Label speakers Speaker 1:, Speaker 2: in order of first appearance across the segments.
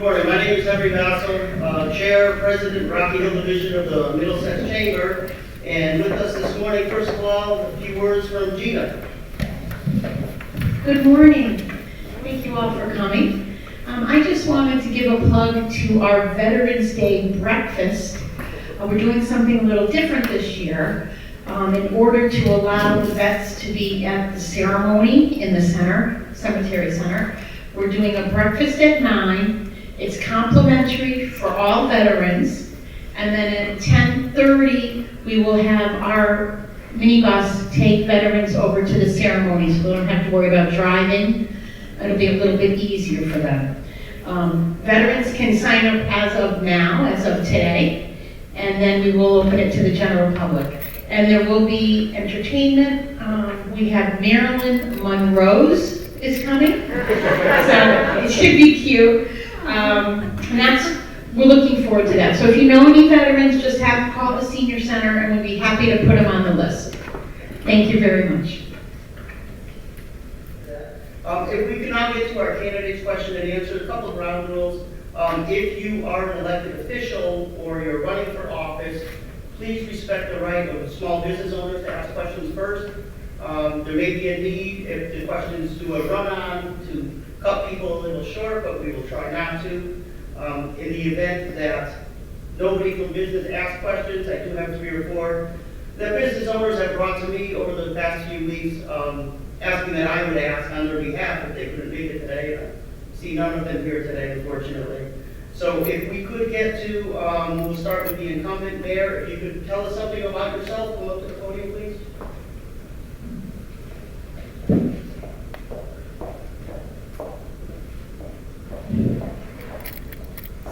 Speaker 1: morning. My name is Henry Vasel, Chair, President, Rocky Hill Division of the Middlesex Chamber. And with us this morning, first of all, a few words from Gina.
Speaker 2: Good morning. Thank you all for coming. I just wanted to give a plug to our Veterans Day breakfast. We're doing something a little different this year. In order to allow the vets to be at the ceremony in the center, cemetery center, we're doing a breakfast at 9. It's complimentary for all veterans. And then at 10:30, we will have our minibus take veterans over to the ceremony, so they don't have to worry about driving. It'll be a little bit easier for them. Veterans can sign up as of now, as of today, and then we will open it to the general public. And there will be entertainment. We have Marilyn Monroe's is coming, so it should be cute. And we're looking forward to that. So if you know any veterans, just call the senior center and we'll be happy to put them on the list. Thank you very much.
Speaker 1: If we can now get to our candidates question and answer, a couple of ground rules. If you are an elected official or you're running for office, please respect the right of small business owners to ask questions first. There may be a need, if the questions do a run-on, to cut people a little short, but we will try not to. In the event that nobody from business asks questions, I do have 3 or 4 that business owners have brought to me over the past few weeks, asking that I would ask on their behalf if they couldn't make it today. I see none of them here today, unfortunately. So if we could get to, we'll start with the incumbent mayor. If you could tell us something about yourself, come up to the podium, please.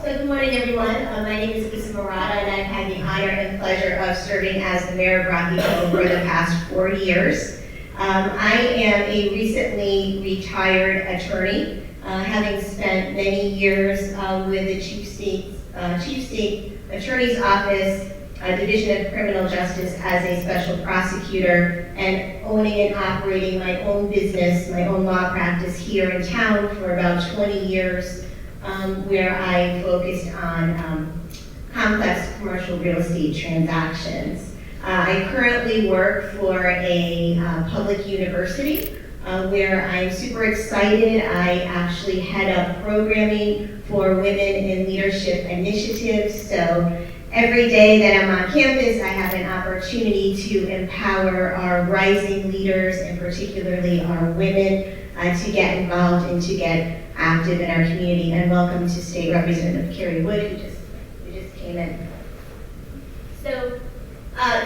Speaker 3: So good morning, everyone. My name is Marotta, and I've had the honor and pleasure of serving as the mayor of Rocky Hill for the past 4 years. I am a recently retired attorney, having spent many years with the Chief State Attorney's Office, Division of Criminal Justice as a special prosecutor, and owning and operating my own business, my own law practice here in town for about 20 years. Where I focused on complex commercial real estate transactions. I currently work for a public university where I'm super excited. I actually head up programming for women in leadership initiatives. So every day that I'm on campus, I have an opportunity to empower our rising leaders, and particularly our women, to get involved and to get active in our community. And welcome to State Representative Carrie Wood, who just came in. So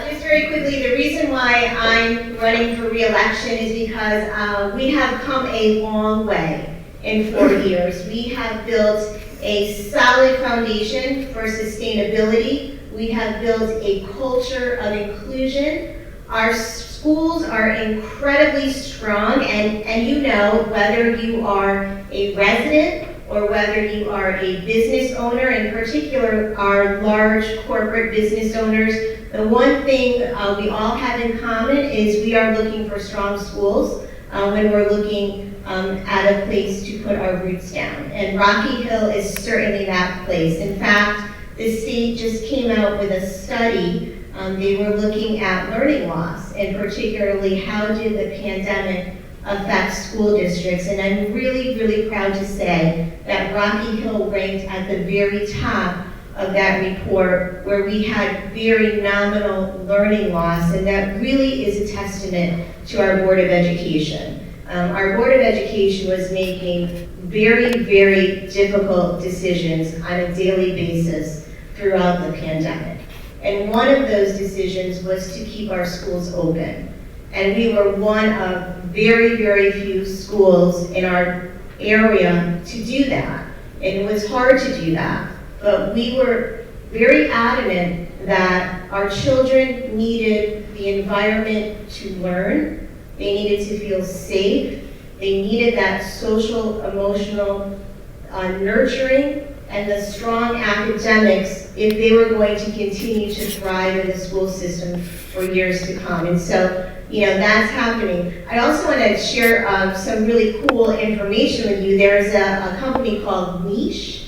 Speaker 3: just very quickly, the reason why I'm running for re-election is because we have come a long way in 4 years. We have built a solid foundation for sustainability. We have built a culture of inclusion. Our schools are incredibly strong, and you know, whether you are a resident or whether you are a business owner, in particular our large corporate business owners, the one thing we all have in common is we are looking for strong schools when we're looking at a place to put our roots down. And Rocky Hill is certainly that place. In fact, the state just came out with a study. They were looking at learning loss, and particularly how did the pandemic affect school districts. And I'm really, really proud to say that Rocky Hill ranked at the very top of that report, where we had very nominal learning loss, and that really is a testament to our Board of Education. Our Board of Education was making very, very difficult decisions on a daily basis throughout the pandemic. And one of those decisions was to keep our schools open. And we were one of very, very few schools in our area to do that. And it was hard to do that. But we were very adamant that our children needed the environment to learn. They needed to feel safe. They needed that social, emotional nurturing and the strong academics if they were going to continue to thrive in the school system for years to come. And so, that's happening. I also want to share some really cool information with you. There's a company called Niche.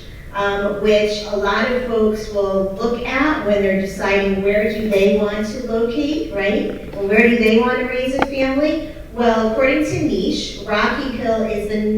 Speaker 3: which a lot of folks will look at when they're deciding where do they want to locate, right? And where do they want to raise a family? Well, according to Niche, Rocky Hill is the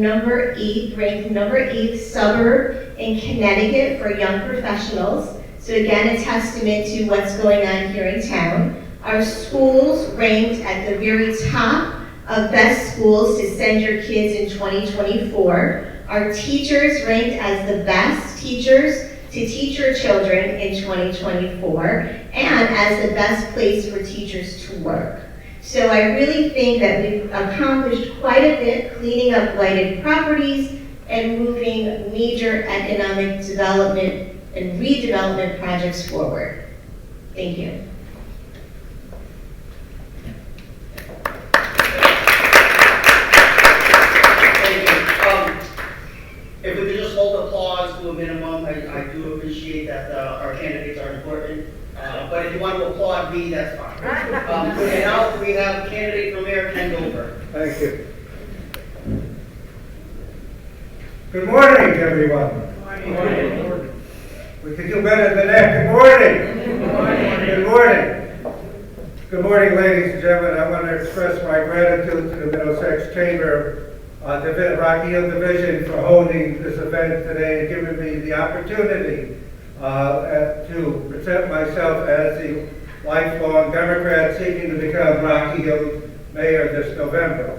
Speaker 3: ranked number 8 suburb in Connecticut for young professionals. So again, a testament to what's going on here in town. Our schools ranked at the very top of best schools to send your kids in 2024. Our teachers ranked as the best teachers to teach your children in 2024, and as the best place for teachers to work. So I really think that we've accomplished quite a bit cleaning up blighted properties and moving major economic development and redevelopment projects forward. Thank you.
Speaker 1: If we could just hold applause to a minimum, I do appreciate that our candidates are important. But if you want to applaud me, that's fine. And now we have candidate for mayor, Ken Goldberg.
Speaker 4: Thank you. Good morning, everyone.
Speaker 1: Good morning.
Speaker 4: We could do better than that. Good morning.
Speaker 1: Good morning.
Speaker 4: Good morning. Good morning, ladies and gentlemen. I want to express my gratitude to the Middlesex Chamber Rocky Hill Division for holding this event today and giving me the opportunity to present myself as the lifelong Democrat seeking to become Rocky Hill mayor this November.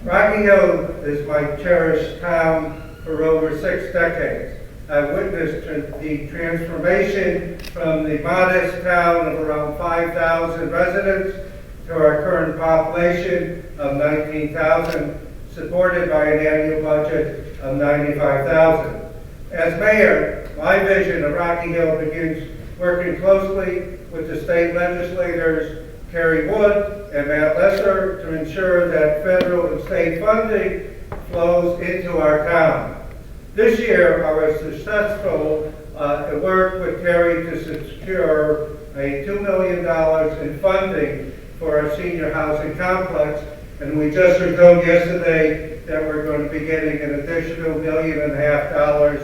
Speaker 4: Rocky Hill is my cherished town for over 6 decades. I've witnessed the transformation from the modest town of around 5,000 residents to our current population of 19,000, supported by an annual budget of $95,000. As mayor, my vision of Rocky Hill begins working closely with the state legislators Kerry Wood and Matt Lesser to ensure that federal and state funding flows into our town. This year, I was successful to work with Kerry to secure $2 million in funding for our senior housing complex. And we just were told yesterday that we're going to be getting an additional $1.5 million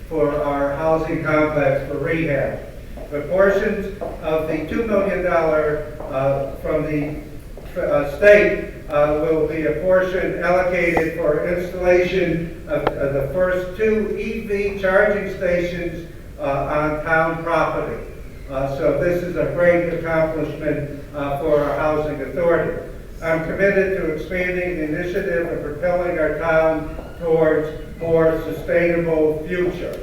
Speaker 4: for our housing complex for rehab. The portions of the $2 million from the state will be a portion allocated for installation of the first 2 EV charging stations on town property. So this is a great accomplishment for our housing authority. I'm committed to expanding the initiative and propelling our town towards a more sustainable future.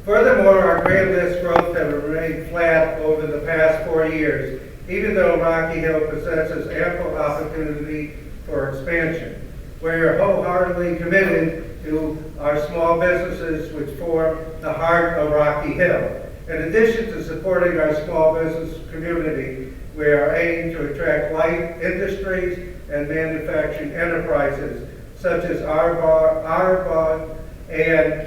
Speaker 4: Furthermore, our grand list growth has remained flat over the past 4 years, even though Rocky Hill possesses ample opportunity for expansion. We are wholeheartedly committed to our small businesses, which form the heart of Rocky Hill. In addition to supporting our small business community, we are aiming to attract light industries and manufacturing enterprises such as Arbonne and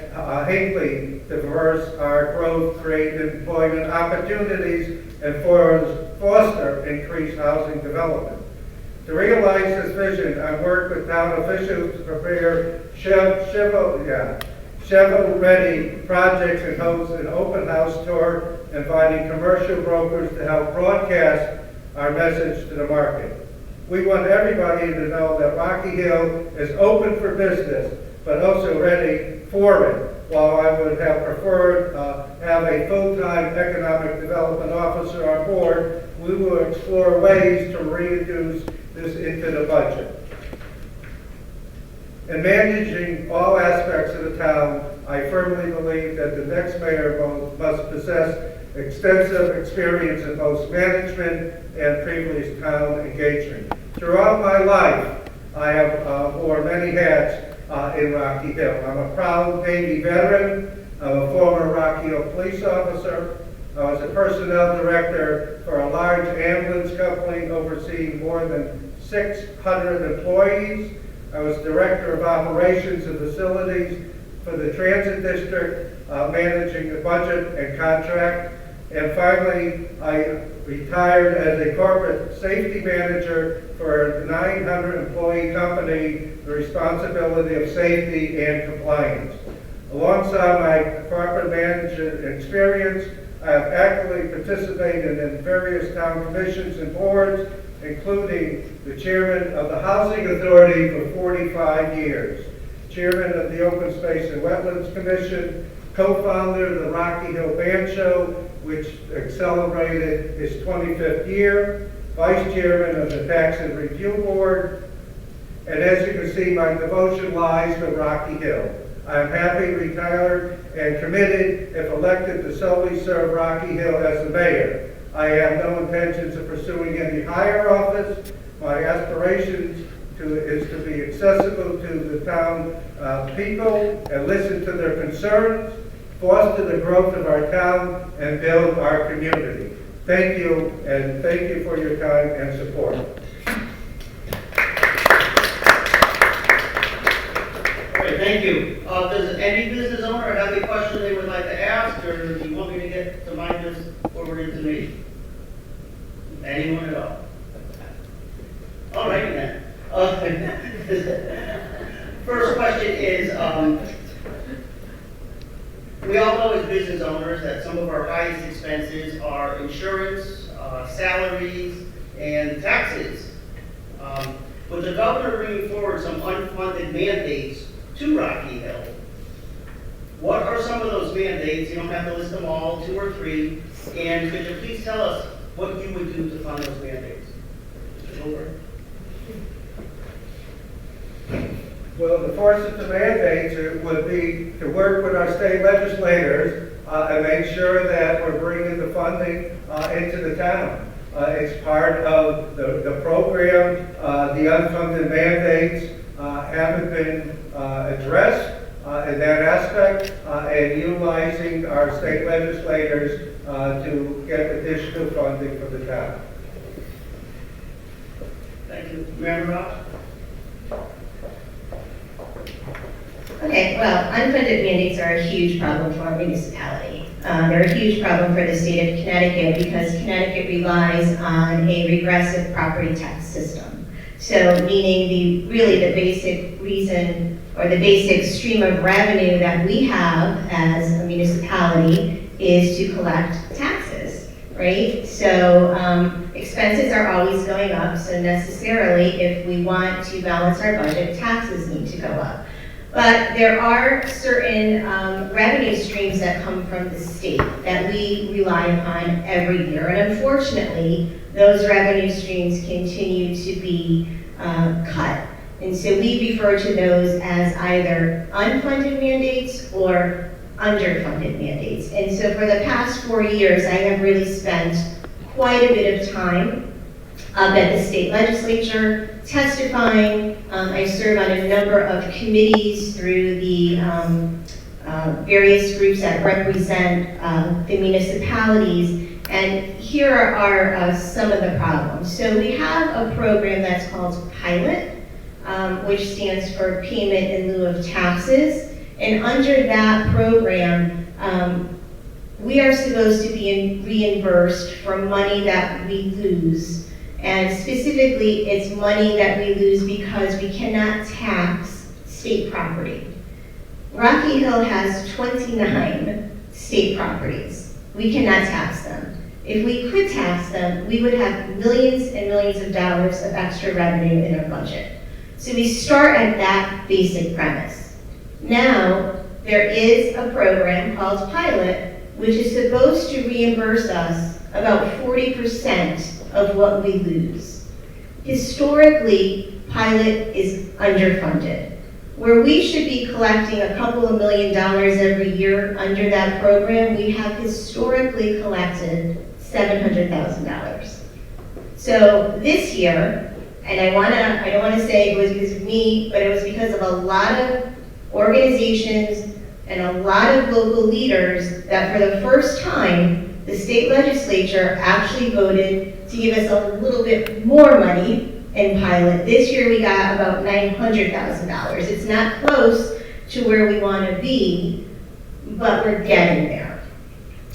Speaker 4: Hinckley to reverse our growth, create employment opportunities, and foster increased housing development. To realize this vision, I work with town officials to prepare shovel-ready projects and host an open house tour, inviting commercial brokers to help broadcast our message to the market. We want everybody to know that Rocky Hill is open for business, but also ready for it. While I would have preferred have a full-time economic development officer on board, we will explore ways to reintroduce this into the budget. In managing all aspects of the town, I firmly believe that the next mayor must possess extensive experience in both management and previous town engagement. Throughout my life, I have worn many hats in Rocky Hill. I'm a proud Navy veteran. I'm a former Rocky Hill police officer. I was a personnel director for a large ambulance company overseeing more than 600 employees. I was director of operations and facilities for the transit district, managing the budget and contract. And finally, I retired as a corporate safety manager for a 900-employee company, the responsibility of safety and compliance. Alongside my corporate management experience, I have actively participated in various town commissions and boards, including the chairman of the Housing Authority for 45 years, chairman of the Open Space and Wetlands Commission, co-founder of the Rocky Hill Band Show, which celebrated its 25th year, vice chairman of the Tax and Review Board, and as you can see, my devotion lies to Rocky Hill. I am happy, retired, and committed, if elected, to solely serve Rocky Hill as the mayor. I have no intentions of pursuing any higher office. My aspirations is to be accessible to the town people and listen to their concerns, foster the growth of our town, and build our community. Thank you, and thank you for your time and support.
Speaker 1: All right, thank you. Does any business owner have any question they would like to ask, or do you want me to get to mine just forwarded to me? Anyone at all? All right, then. First question is, we all know as business owners that some of our highest expenses are insurance, salaries, and taxes. With the governor bringing forward some unfunded mandates to Rocky Hill, what are some of those mandates? You don't have to list them all, 2 or 3. And could you please tell us what you would do to fund those mandates? Mr. Goldberg?
Speaker 4: Well, the force of the mandates would be to work with our state legislators and make sure that we're bringing the funding into the town. It's part of the program. The unfunded mandates haven't been addressed in that aspect, and utilizing our state legislators to get additional funding for the town.
Speaker 1: Thank you. Mayor Marotta?
Speaker 3: Okay, well, unfunded mandates are a huge problem for our municipality. They're a huge problem for the state of Connecticut because Connecticut relies on a regressive property tax system. So meaning the basic reason or the basic stream of revenue that we have as a municipality is to collect taxes, right? So expenses are always going up, so necessarily if we want to balance our budget, taxes need to go up. But there are certain revenue streams that come from the state that we rely upon every year. And unfortunately, those revenue streams continue to be cut. And so we refer to those as either unfunded mandates or underfunded mandates. And so for the past 4 years, I have really spent quite a bit of time at the state legislature testifying. I serve on a number of committees through the various groups that represent the municipalities. And here are some of the problems. So we have a program that's called PILOT, which stands for Payment in Lieu of Taxes. And under that program, we are supposed to be reimbursed for money that we lose. And specifically, it's money that we lose because we cannot tax state property. Rocky Hill has 29 state properties. We cannot tax them. If we could tax them, we would have millions and millions of dollars of extra revenue in our budget. So we start at that basic premise. Now, there is a program called PILOT, which is supposed to reimburse us about 40% of what we lose. Historically, PILOT is underfunded. Where we should be collecting a couple of $1 million every year under that program, we have historically collected $700,000. So this year, and I don't want to say it was because of me, but it was because of a lot of organizations and a lot of local leaders that for the first time, the state legislature actually voted to give us a little bit more money in PILOT. This year we got about $900,000. It's not close to where we want to be, but we're getting there.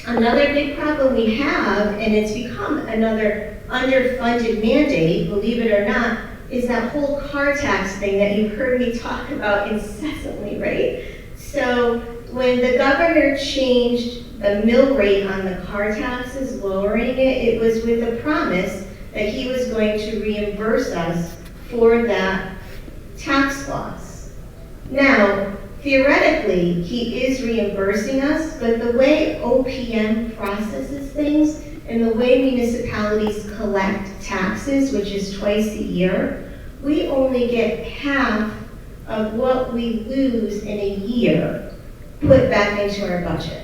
Speaker 3: Another big problem we have, and it's become another underfunded mandate, believe it or not, is that whole car tax thing that you've heard me talk about incessantly, right? So when the governor changed the mill rate on the car taxes, lowering it, it was with the promise that he was going to reimburse us for that tax loss. Now, theoretically, he is reimbursing us, but the way OPM processes things and the way municipalities collect taxes, which is twice a year, we only get half of what we lose in a year put back into our budget.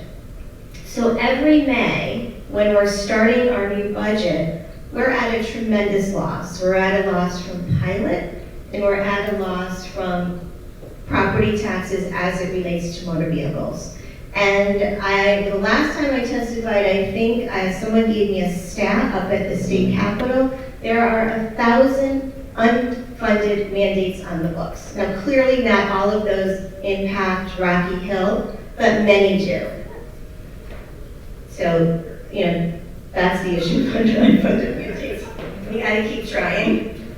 Speaker 3: So every May, when we're starting our new budget, we're at a tremendous loss. We're at a loss from pilot, and we're at a loss from property taxes as it relates to motor vehicles. And the last time I testified, I think someone gave me a stat up at the state capitol. There are 1,000 unfunded mandates on the books. Now, clearly not all of those impact Rocky Hill, but many do. So, that's the issue with unfunded mandates. We gotta keep trying.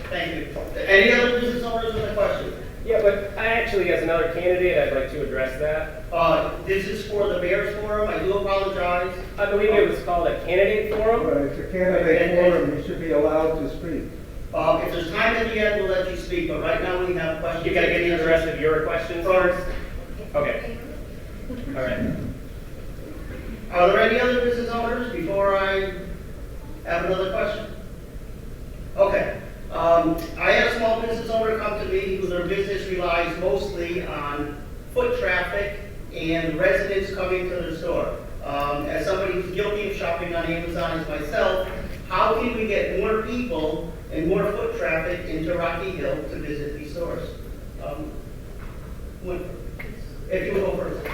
Speaker 1: Thank you. Any other business owners with a question?
Speaker 5: Yeah, but I actually, as another candidate, I'd like to address that.
Speaker 1: This is for the mayor's forum. I do apologize.
Speaker 5: I believe it was called a candidate forum.
Speaker 4: But it's a candidate forum, you should be allowed to speak.
Speaker 1: If there's time at the end, we'll let you speak, but right now we have questions.
Speaker 5: You gotta get to the rest of your questions first. Okay. All right.
Speaker 1: Are there any other business owners before I have another question? Okay. I had a small business owner come to me who their business relies mostly on foot traffic and residents coming to their store. As somebody who's guilty of shopping on Amazon as myself, how can we get more people and more foot traffic into Rocky Hill to visit these stores? If you would go first.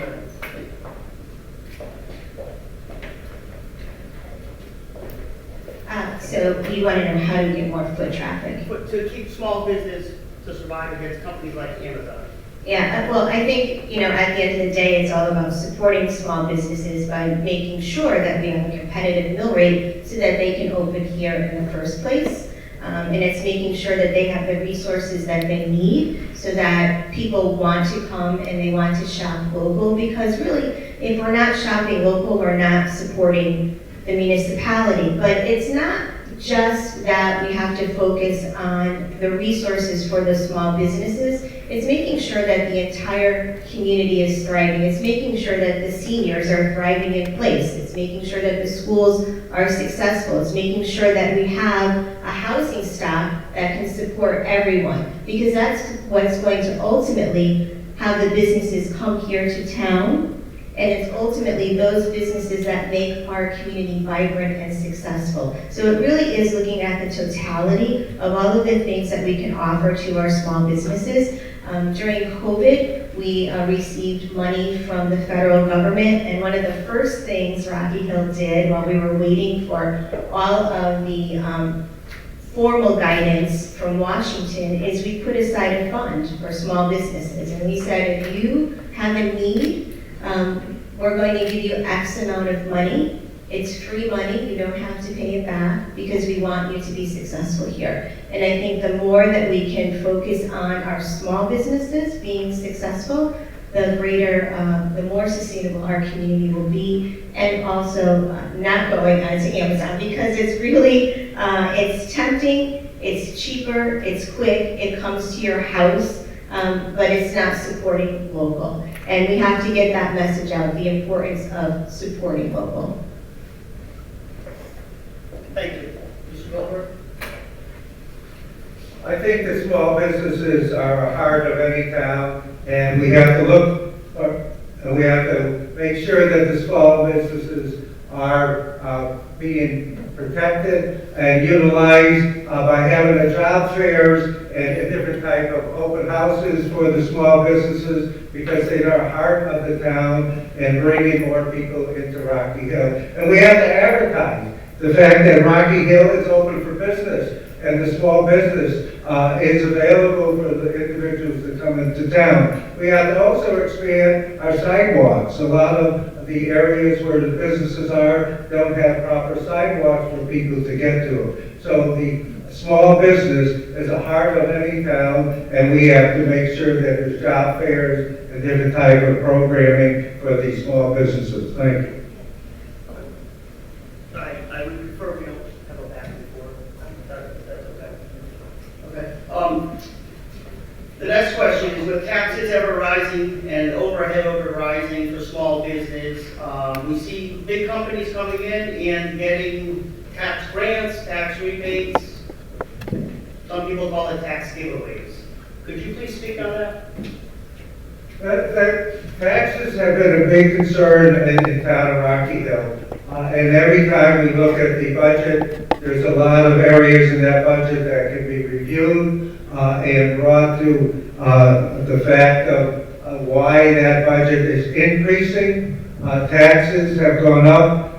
Speaker 3: So you want to know how to get more foot traffic?
Speaker 1: But to keep small business to survive against companies like Amazon.
Speaker 3: Yeah, well, I think, at the end of the day, it's all about supporting small businesses by making sure that we have a competitive mill rate so that they can open here in the first place. And it's making sure that they have the resources that they need so that people want to come and they want to shop local, because really, if we're not shopping local, we're not supporting the municipality. But it's not just that we have to focus on the resources for the small businesses. It's making sure that the entire community is thriving. It's making sure that the seniors are thriving in place. It's making sure that the schools are successful. It's making sure that we have a housing stock that can support everyone, because that's what's going to ultimately have the businesses come here to town. And it's ultimately those businesses that make our community vibrant and successful. So it really is looking at the totality of all of the things that we can offer to our small businesses. During COVID, we received money from the federal government, and one of the first things Rocky Hill did while we were waiting for all of the formal guidance from Washington is we put aside a fund for small businesses. And we said, if you have a need, we're going to give you X amount of money. It's free money, you don't have to pay it back, because we want you to be successful here. And I think the more that we can focus on our small businesses being successful, the greater, the more sustainable our community will be, and also not going onto Amazon, because it's really, it's tempting, it's cheaper, it's quick, it comes to your house, but it's not supporting local. And we have to get that message out, the importance of supporting local.
Speaker 1: Thank you. Mr. Goldberg?
Speaker 4: I think the small businesses are a heart of any town, and we have to look, and we have to make sure that the small businesses are being protected and utilized by having a job fairs and a different type of open houses for the small businesses, because they are heart of the town and bringing more people into Rocky Hill. And we have to advertise the fact that Rocky Hill is open for business, and the small business is available for the individuals that come into town. We have to also expand our sidewalks. A lot of the areas where the businesses are don't have proper sidewalks for people to get to them. So the small business is the heart of any town, and we have to make sure that there's job fairs and different type of programming for these small businesses. Thank you.
Speaker 1: I would prefer we don't have a back and forth. That's okay. Okay. The next question is, with taxes ever rising and overhead ever rising for small business, we see big companies coming in and getting tax grants, tax rebates. Some people call it tax giveaways. Could you please speak on that?
Speaker 4: Taxes have been a big concern in town of Rocky Hill. And every time we look at the budget, there's a lot of areas in that budget that can be reviewed and brought to the fact of why that budget is increasing. Taxes have gone up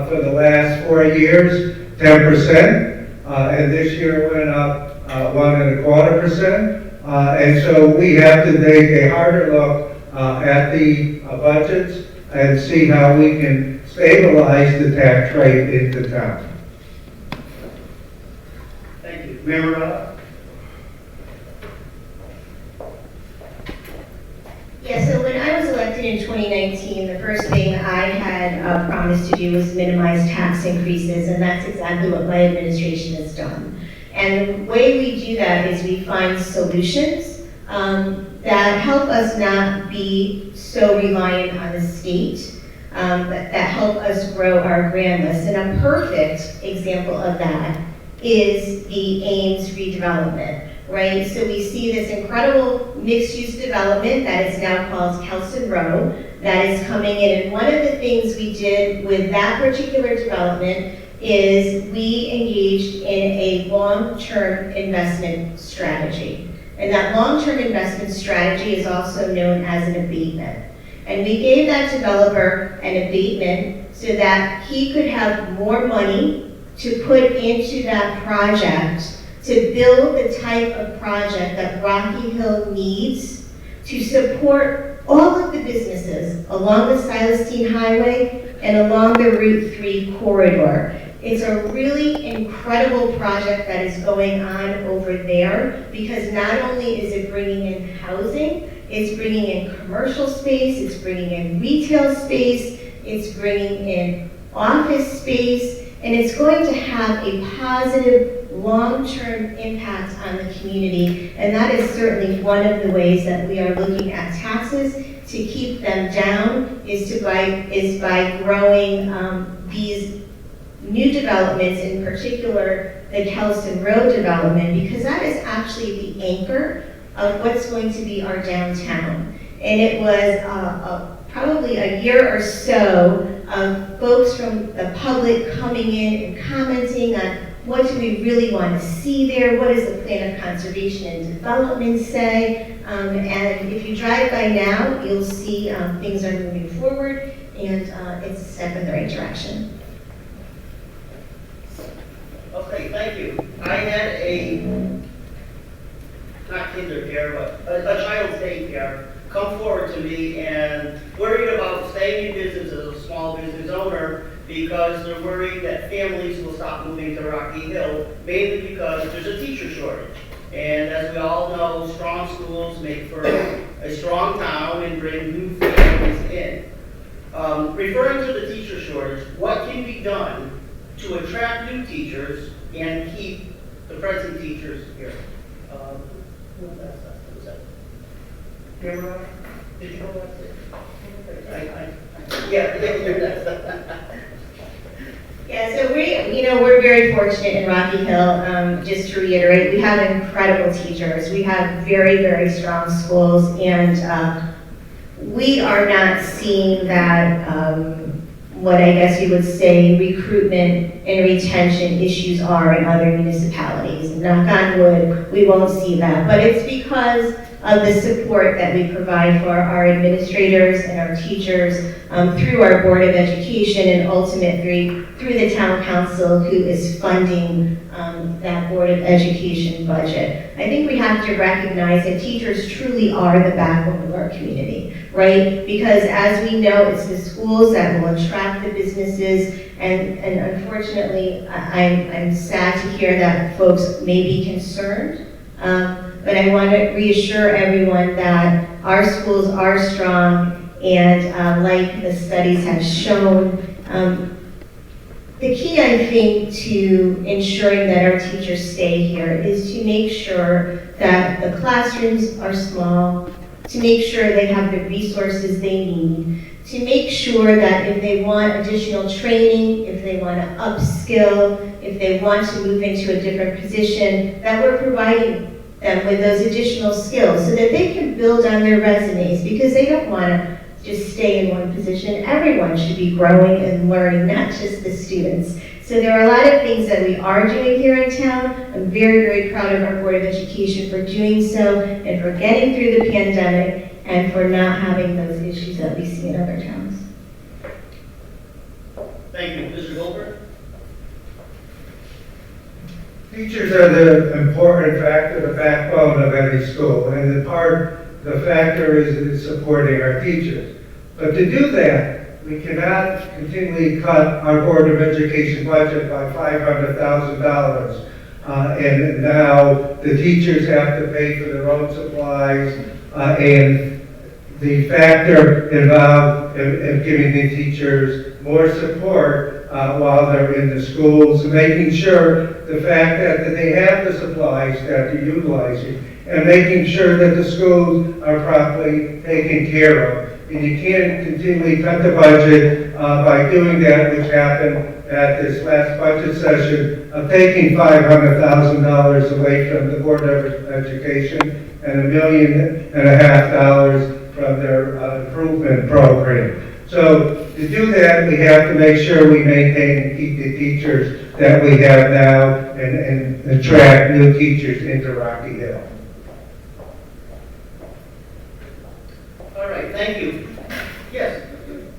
Speaker 4: for the last 4 years, 10%, and this year went up 1.25%. And so we have to take a harder look at the budgets and see how we can stabilize the tax rate in the town.
Speaker 1: Thank you. Marotta?
Speaker 3: Yeah, so when I was elected in 2019, the first thing I had promised to do was minimize tax increases, and that's exactly what my administration has done. And the way we do that is we find solutions that help us not be so reliant on the state, that help us grow our grand list. And a perfect example of that is the Ames redevelopment, right? So we see this incredible mixed-use development that is now called Kelson Row that is coming in. And one of the things we did with that particular development is we engaged in a long-term investment strategy. And that long-term investment strategy is also known as an abatement. And we gave that developer an abatement so that he could have more money to put into that project to build the type of project that Rocky Hill needs to support all of the businesses along the Silestine Highway and along the Route 3 corridor. It's a really incredible project that is going on over there because not only is it bringing in housing, it's bringing in commercial space, it's bringing in retail space, it's bringing in office space, and it's going to have a positive long-term impact on the community. And that is certainly one of the ways that we are looking at taxes to keep them down is by growing these new developments, in particular the Kelson Road development, because that is actually the anchor of what's going to be our downtown. And it was probably a year or so of folks from the public coming in and commenting on what do we really want to see there, what does the plan of conservation and development say, and if you drive by now, you'll see things are moving forward and it's a step in the right direction.
Speaker 1: Okay, thank you. I had not kinder care, but a child's daycare come forward to me and worried about staying in business as a small business owner because they're worried that families will stop moving to Rocky Hill, mainly because there's a teacher shortage. And as we all know, strong schools make for a strong town and bring new families in. Referring to the teacher shortage, what can be done to attract new teachers and keep the present teachers here? Who was that? Camera? Did you know that's it?
Speaker 3: Yeah, so we're very fortunate in Rocky Hill. Just to reiterate, we have incredible teachers. We have very, very strong schools, and we are not seeing that what I guess you would say recruitment and retention issues are in other municipalities. Knock on wood, we won't see that. But it's because of the support that we provide for our administrators and our teachers through our Board of Education and ultimately through the Town Council, who is funding that Board of Education budget. I think we have to recognize that teachers truly are the backbone of our community, right? Because as we know, it's the schools that will attract the businesses, and unfortunately, I'm sad to hear that folks may be concerned, but I want to reassure everyone that our schools are strong, and like the studies have shown, the key, I think, to ensuring that our teachers stay here is to make sure that the classrooms are small, to make sure they have the resources they need, to make sure that if they want additional training, if they want to upskill, if they want to move into a different position, that we're providing them with those additional skills so that they can build on their resumes, because they don't want to just stay in one position. Everyone should be growing and learning, not just the students. So there are a lot of things that we are doing here in town. I'm very, very proud of our Board of Education for doing so and for getting through the pandemic and for not having those issues that we see in other towns.
Speaker 1: Thank you. Mr. Goldberg?
Speaker 4: Teachers are the important factor, the backbone of any school, and the factor is supporting our teachers. But to do that, we cannot continually cut our Board of Education budget by $500,000. And now the teachers have to pay for their own supplies, and the factor involved in giving the teachers more support while they're in the schools, making sure the fact that they have the supplies that they're utilizing, and making sure that the schools are properly taken care of. And you can't continually cut the budget by doing that, which happened at this last budget session, of taking $500,000 away from the Board of Education and $1.5 million from their improvement program. So to do that, we have to make sure we maintain and keep the teachers that we have now and attract new teachers into Rocky Hill.
Speaker 1: All right, thank you. Yes?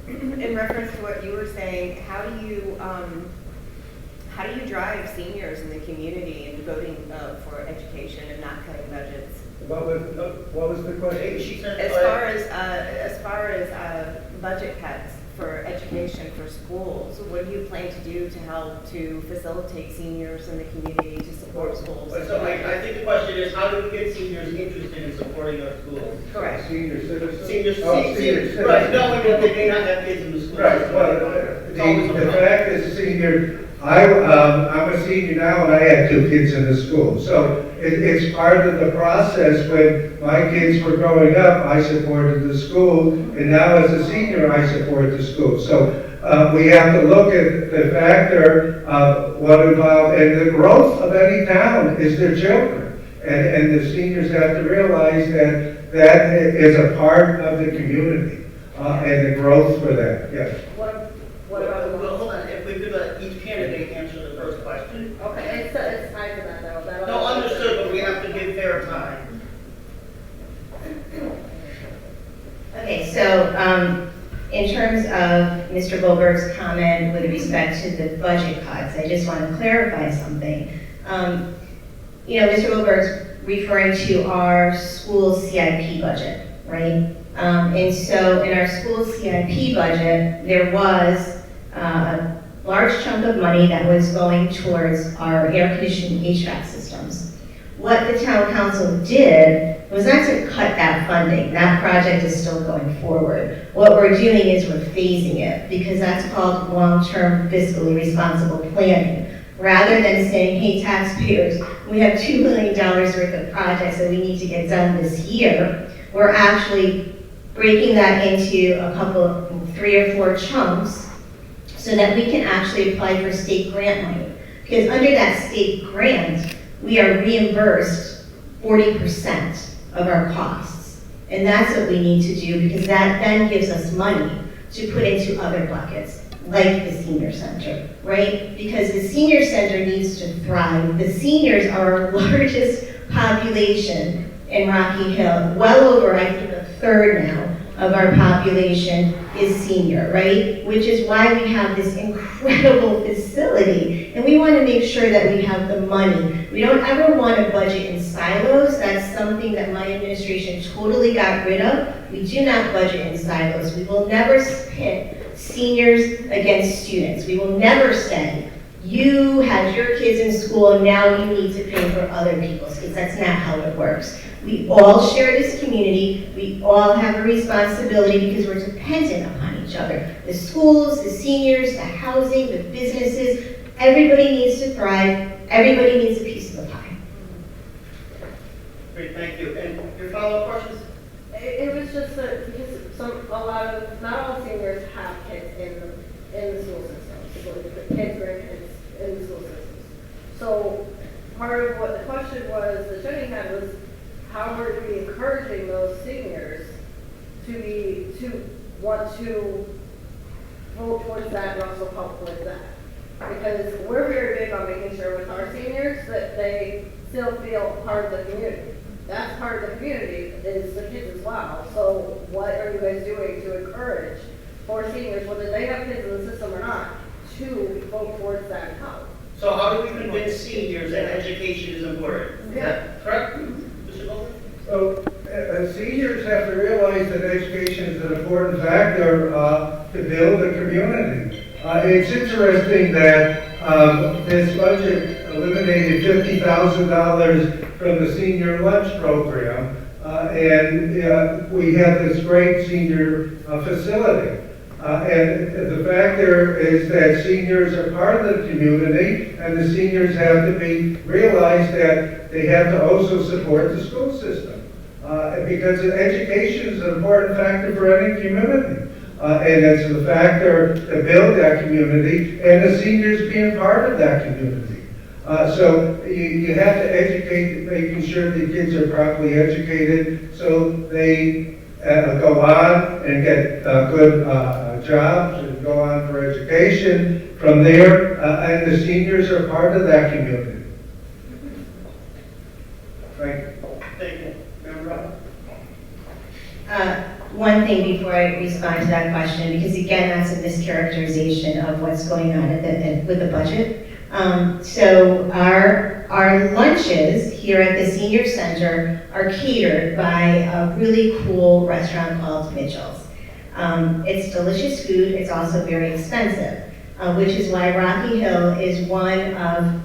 Speaker 6: In reference to what you were saying, how do you drive seniors in the community and voting for education and not cutting budgets?
Speaker 4: What was the question?
Speaker 1: She said,
Speaker 6: As far as budget cuts for education for schools, what do you plan to do to help to facilitate seniors in the community to support schools?
Speaker 1: So I think the question is, how do we get seniors interested in supporting our schools?
Speaker 6: Correct.
Speaker 4: Senior citizens?
Speaker 1: Seniors,
Speaker 4: Senior citizens.
Speaker 1: right, no, they may not have kids in the schools.
Speaker 4: Right, well,
Speaker 1: It's always a
Speaker 4: the
Speaker 1: problem.
Speaker 4: fact is, senior, I'm a senior now, and I had 2 kids in the school. So it's part of the process. When my kids were growing up, I supported the school, and now as a senior, I support the school. So we have to look at the factor of what involved, and the growth of any town is their children. And the seniors have to realize that that is a part of the community, and the growth for that, yes.
Speaker 1: What about, well, hold on, if we could let each candidate answer the first question.
Speaker 6: Okay, it's time for that though.
Speaker 1: No, understood, but we have to give fair time.
Speaker 3: Okay, so in terms of Mr. Goldberg's comment with respect to the budget cuts, I just want to clarify something. Mr. Goldberg's referring to our school CIP budget, right? And so in our school CIP budget, there was a large chunk of money that was going towards our air conditioning HVAC systems. What the town council did was not to cut that funding. That project is still going forward. What we're doing is we're phasing it, because that's called long-term fiscally responsible planning. Rather than saying, hey, taxpayers, we have $2 million worth of projects that we need to get done this year, we're actually breaking that into a couple, 3 or 4 chunks, so that we can actually apply for state grant money. Because under that state grant, we are reimbursed 40% of our costs. And that's what we need to do, because that then gives us money to put into other buckets, like the senior center, right? Because the senior center needs to thrive. The seniors are our largest population in Rocky Hill. Well over, I think, a third now of our population is senior, right? Which is why we have this incredible facility, and we want to make sure that we have the money. We don't ever want to budget in silos. That's something that my administration totally got rid of. We do not budget in silos. We will never pit seniors against students. We will never say, you had your kids in school and now you need to pay for other people's kids. That's not how it works. We all share this community. We all have a responsibility because we're dependent upon each other. The schools, the seniors, the housing, the businesses, everybody needs to thrive. Everybody needs a piece of the pie.
Speaker 1: Great, thank you. And your follow-up questions?
Speaker 7: It was just that because not all seniors have kids in the school system. So the kids, grandkids in the school systems. So part of what the question was that Jenny had was, how are we encouraging those seniors to want to vote towards that and also help with that? Because we're very big on making sure with our seniors that they still feel part of the community. That's part of the community is the kids as well. So what are you guys doing to encourage for seniors, whether they have kids in the system or not, to vote towards that help?
Speaker 1: So how do we convince seniors that education is important? Is that correct? Mr. Goldberg?
Speaker 4: So seniors have to realize that education is an important factor to build a community. It's interesting that this budget eliminated $50,000 from the senior lunch program, and we have this great senior facility. And the factor is that seniors are part of the community, and the seniors have to be realized that they have to also support the school system. Because education is an important factor for any community. And it's a factor to build that community, and the seniors being part of that community. So you have to educate, making sure the kids are properly educated so they go on and get good jobs and go on for education from there, and the seniors are part of that community. Thank you.
Speaker 1: Thank you. Marotta?
Speaker 3: One thing before I respond to that question, because again, that's a mischaracterization of what's going on with the budget. So our lunches here at the senior center are catered by a really cool restaurant called Mitchell's. It's delicious food. It's also very expensive, which is why Rocky Hill is one of,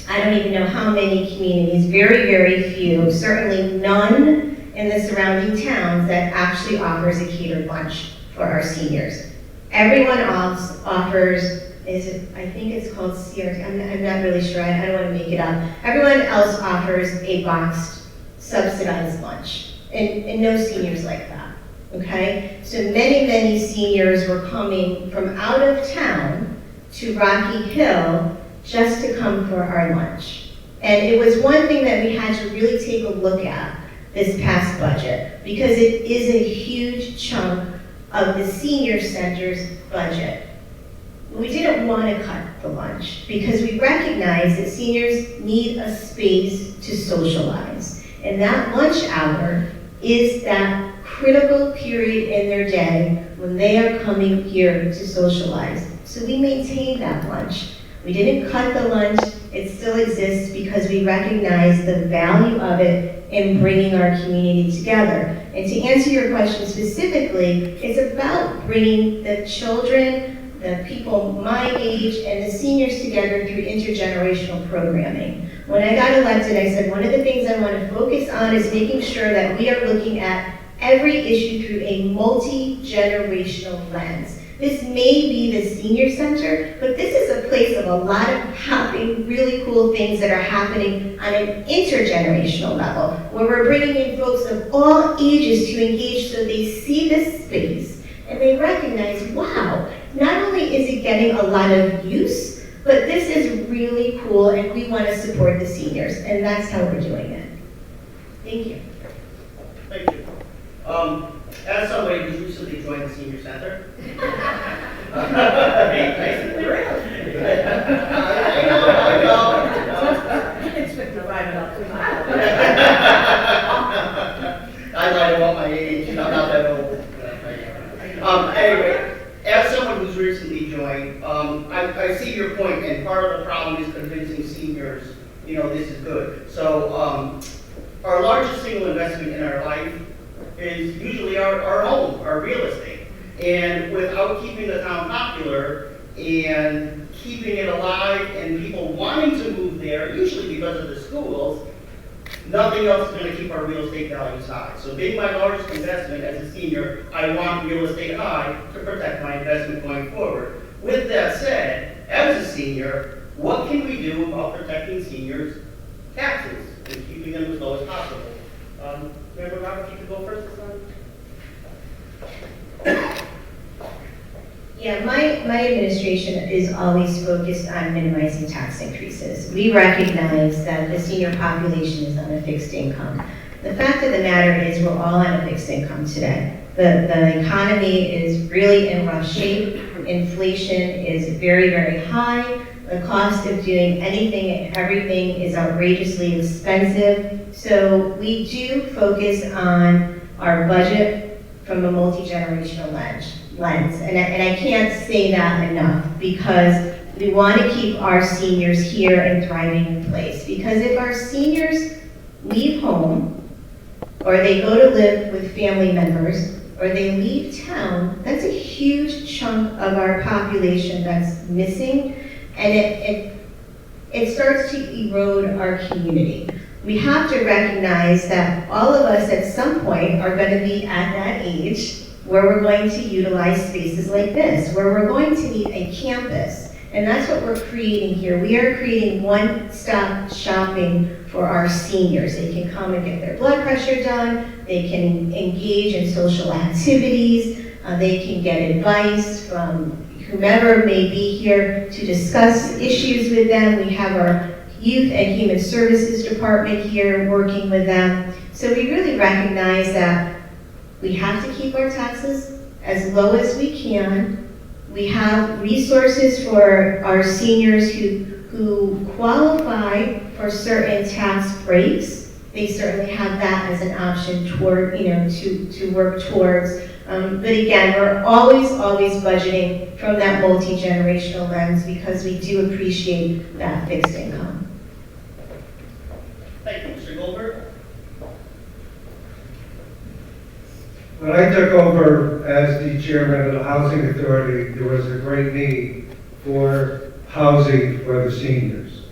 Speaker 3: I don't even know how many communities, very, very few, certainly none in the surrounding towns that actually offers a catered lunch for our seniors. Everyone else offers, I think it's called CRT, I'm not really sure, I don't want to make it up. Everyone else offers a boxed, subsidized lunch, and no seniors like that, okay? So many, many seniors were coming from out of town to Rocky Hill just to come for our lunch. And it was one thing that we had to really take a look at this past budget, because it is a huge chunk of the senior center's budget. We didn't want to cut the lunch because we recognize that seniors need a space to socialize. And that lunch hour is that critical period in their day when they are coming here to socialize. So we maintained that lunch. We didn't cut the lunch. It still exists because we recognize the value of it in bringing our community together. And to answer your question specifically, it's about bringing the children, the people my age, and the seniors together through intergenerational programming. When I got elected, I said one of the things I want to focus on is making sure that we are looking at every issue through a multi-generational lens. This may be the senior center, but this is a place of a lot of really cool things that are happening on an intergenerational level, where we're bringing in folks of all ages to engage so they see this space and they recognize, wow, not only is it getting a lot of use, but this is really cool and we want to support the seniors, and that's how we're doing it. Thank you.
Speaker 1: Thank you. As somebody who's recently joined the senior center, I know.
Speaker 7: It's 55 and up.
Speaker 1: this is good. So our largest single investment in our life is usually our home, our real estate. And without keeping the town popular and keeping it alive and people wanting to move there, usually because of the schools, nothing else is going to keep our real estate values high. So being my largest investment as a senior, I want real estate high to protect my investment going forward. With that said, as a senior, what can we do about protecting seniors' taxes and keeping them as low as possible? Member Rob, if you could go first this time.
Speaker 3: Yeah, my administration is always focused on minimizing tax increases. We recognize that the senior population is on a fixed income. The fact of the matter is we're all on a fixed income today. The economy is really in rough shape. Inflation is very, very high. The cost of doing anything and everything is outrageously expensive. So we do focus on our budget from a multi-generational lens. And I can't say that enough, because we want to keep our seniors here and thriving in place. Because if our seniors leave home, or they go to live with family members, or they leave town, that's a huge chunk of our population that's missing, and it starts to erode our community. We have to recognize that all of us at some point are going to be at that age where we're going to utilize spaces like this, where we're going to need a campus. And that's what we're creating here. We are creating one-stop shopping for our seniors. They can come and get their blood pressure done, they can engage in social activities, they can get advice from whomever may be here to discuss issues with them. We have our Youth and Human Services Department here working with them. So we really recognize that we have to keep our taxes as low as we can. We have resources for our seniors who qualify for certain tax breaks. They certainly have that as an option toward, to work towards. But again, we're always budgeting from that multi-generational lens, because we do appreciate that fixed income.
Speaker 1: Thank you, Mr. Goldberg.
Speaker 4: When I took over as the chairman of the Housing Authority, there was a great need for housing for the seniors.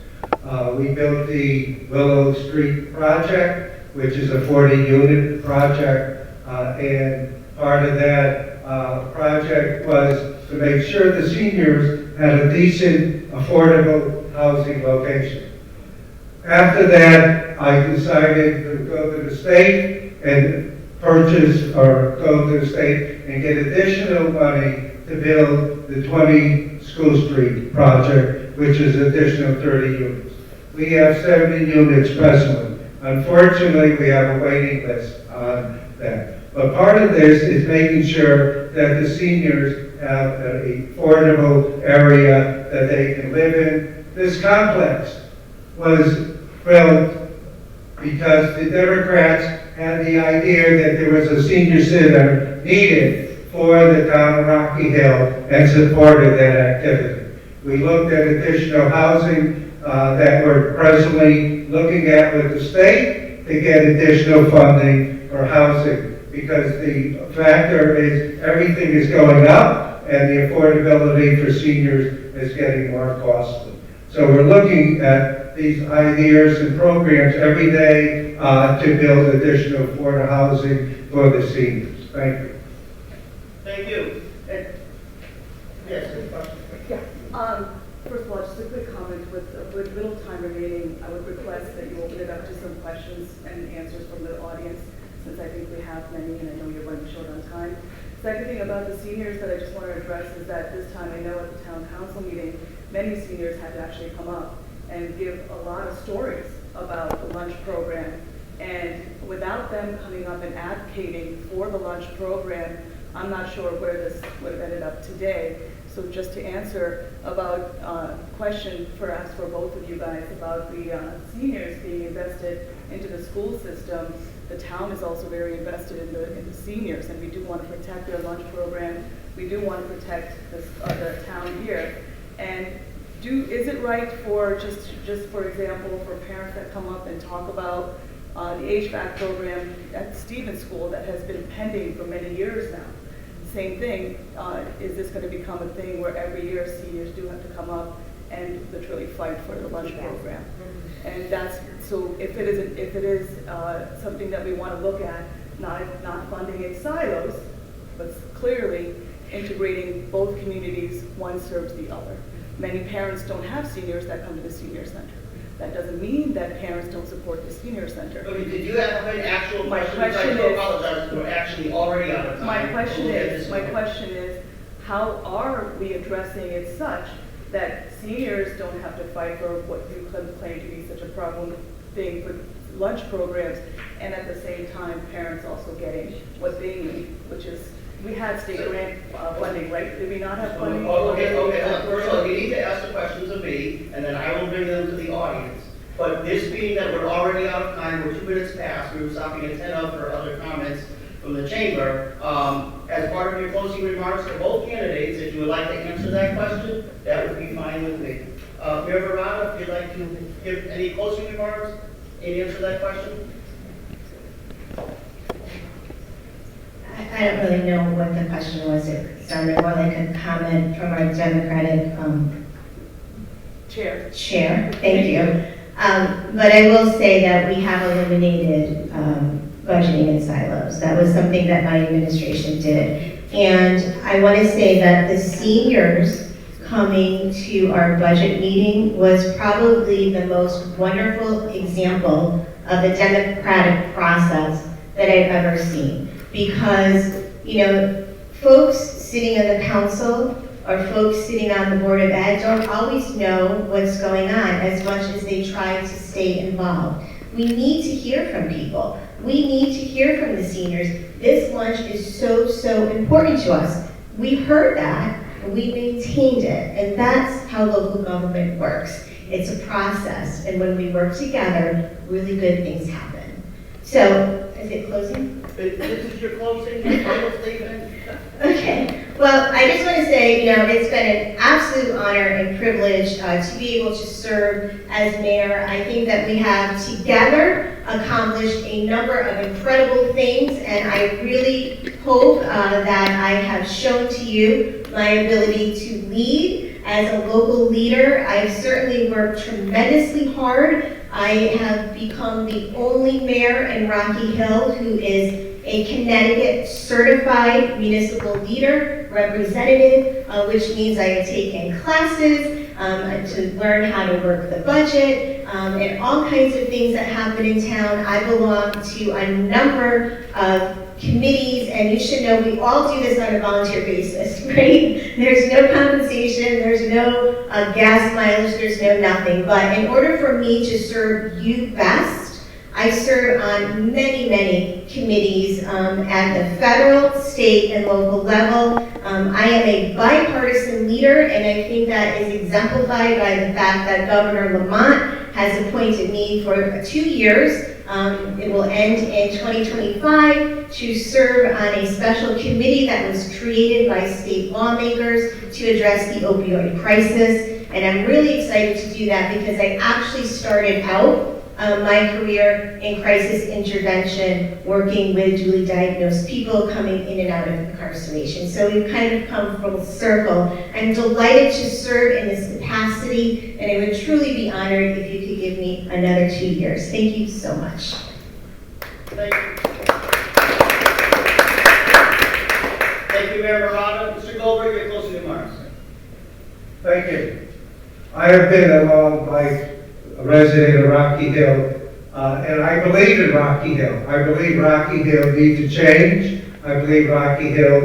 Speaker 4: We built the Willow Street project, which is a 40-unit project, and part of that project was to make sure the seniors had a decent, affordable housing location. After that, I decided to go to the state and purchase, or go to the state and get additional money to build the 20 School Street project, which is additional 30 units. We have 70 units presently. Unfortunately, we have a waiting list on that. But part of this is making sure that the seniors have an affordable area that they can live in. This complex was built because the Democrats had the idea that there was a senior center needed for the town of Rocky Hill and supported that activity. We looked at additional housing that we're presently looking at with the state to get additional funding for housing, because the factor is everything is going up and the affordability for seniors is getting more costly. So we're looking at these ideas and programs every day to build additional affordable housing for the seniors. Thank you.
Speaker 1: Thank you. Yes, any questions?
Speaker 8: Yeah. First of all, just a quick comment. With little time remaining, I would request that you open it up to some questions and answers from the audience, since I think we have many, and I know you're running short on time. Second thing about the seniors that I just want to address is that this time, I know at the town council meeting, many seniors had to actually come up and give a lot of stories about the lunch program. And without them coming up and advocating for the lunch program, I'm not sure where this would have ended up today. So just to answer about question asked for both of you guys about the seniors being invested into the school system, the town is also very invested in the seniors, and we do want to protect their lunch program. We do want to protect the town here. And is it right for, just for example, for parents that come up and talk about the HVAC program at Stevens School that has been pending for many years now? Same thing, is this going to become a thing where every year seniors do have to come up and literally fight for the lunch program? And that's, so if it is something that we want to look at, not funding in silos, but clearly integrating both communities, one serves the other. Many parents don't have seniors that come to the senior center. That doesn't mean that parents don't support the senior center.
Speaker 1: Okay, did you have an actual
Speaker 8: My
Speaker 1: question?
Speaker 8: question
Speaker 1: I do
Speaker 8: is-
Speaker 1: apologize, we're actually already out of time.
Speaker 8: My question
Speaker 1: We'll get this
Speaker 8: is, how are we addressing it such that seniors don't have to fight for what you claim to be such a problem thing for lunch programs, and at the same time, parents also getting what they need, which is, we had state grant funding, right? Did we not have funding?
Speaker 1: Okay. First of all, you need to ask the questions of me, and then I will bring them to the audience. But this being that we're already out of time, we're 2 minutes past, we were stopping at 10 for other comments from the chamber. As part of your closing remarks to both candidates, if you would like to answer that question, that would be fine with me. Mayor Marotta, if you'd like to give any closing remarks and answer that question?
Speaker 3: I don't really know what the question was. It sounded more like a comment from our Democratic
Speaker 8: Chair.
Speaker 3: chair. Thank you. But I will say that we have eliminated budgeting in silos. That was something that my administration did. And I want to say that the seniors coming to our budget meeting was probably the most wonderful example of the democratic process that I've ever seen. Because, you know, folks sitting on the council or folks sitting on the Board of Ed don't always know what's going on as much as they try to stay involved. We need to hear from people. We need to hear from the seniors. This lunch is so, so important to us. We heard that, and we maintained it, and that's how local government works. It's a process, and when we work together, really good things happen. So, is it closing?
Speaker 1: This is your closing, your final statement?
Speaker 3: Okay, well, I just want to say, you know, it's been an absolute honor and privilege to be able to serve as mayor. I think that we have together accomplished a number of incredible things, and I really hope that I have shown to you my ability to lead as a local leader. I've certainly worked tremendously hard. I have become the only mayor in Rocky Hill who is a Connecticut certified municipal leader representative, which means I have taken classes to learn how to work the budget and all kinds of things that happen in town. I belong to a number of committees, and you should know we all do this on a volunteer basis, right? There's no compensation, there's no gas mileage, there's no nothing. But in order for me to serve you best, I serve on many, many committees at the federal, state, and local level. I am a bipartisan leader, and I think that is exemplified by the fact that Governor Lamont has appointed me for 2 years. It will end in 2025 to serve on a special committee that was created by state lawmakers to address the opioid crisis. And I'm really excited to do that because I actually started out my career in crisis intervention, working with duly diagnosed people coming in and out of incarceration. So we've kind of come full circle. I'm delighted to serve in this capacity, and I would truly be honored if you could give me another 2 years. Thank you so much.
Speaker 1: Thank you. Thank you, Mayor Marotta. Mr. Goldberg, your closing remarks.
Speaker 4: Thank you. I have been a long life a resident of Rocky Hill, and I believe in Rocky Hill. I believe Rocky Hill needs to change. I believe Rocky Hill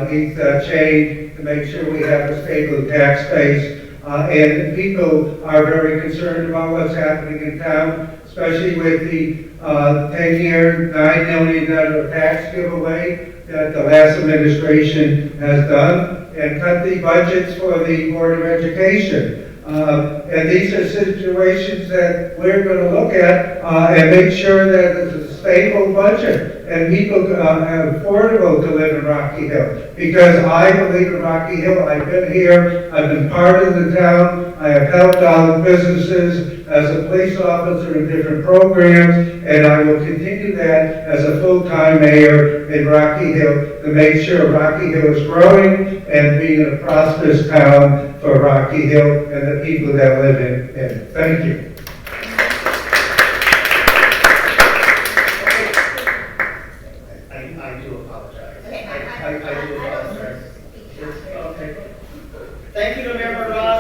Speaker 4: needs to change to make sure we have a stable tax base. And people are very concerned about what's happening in town, especially with the 10-year, $9 million tax giveaway that the last administration has done, and cut the budgets for the Board of Education. And these are situations that we're going to look at and make sure that it's a stable budget and people are affordable to live in Rocky Hill. Because I believe in Rocky Hill. I've been here. I've been part of the town. I have helped out businesses as a police officer in different programs, and I will continue that as a full-time mayor in Rocky Hill to make sure Rocky Hill is growing and being a prosperous town for Rocky Hill and the people that live in it. Thank you.
Speaker 1: I do apologize.
Speaker 3: Okay,
Speaker 1: I do apologize. Okay. Thank you to Mayor Marotta.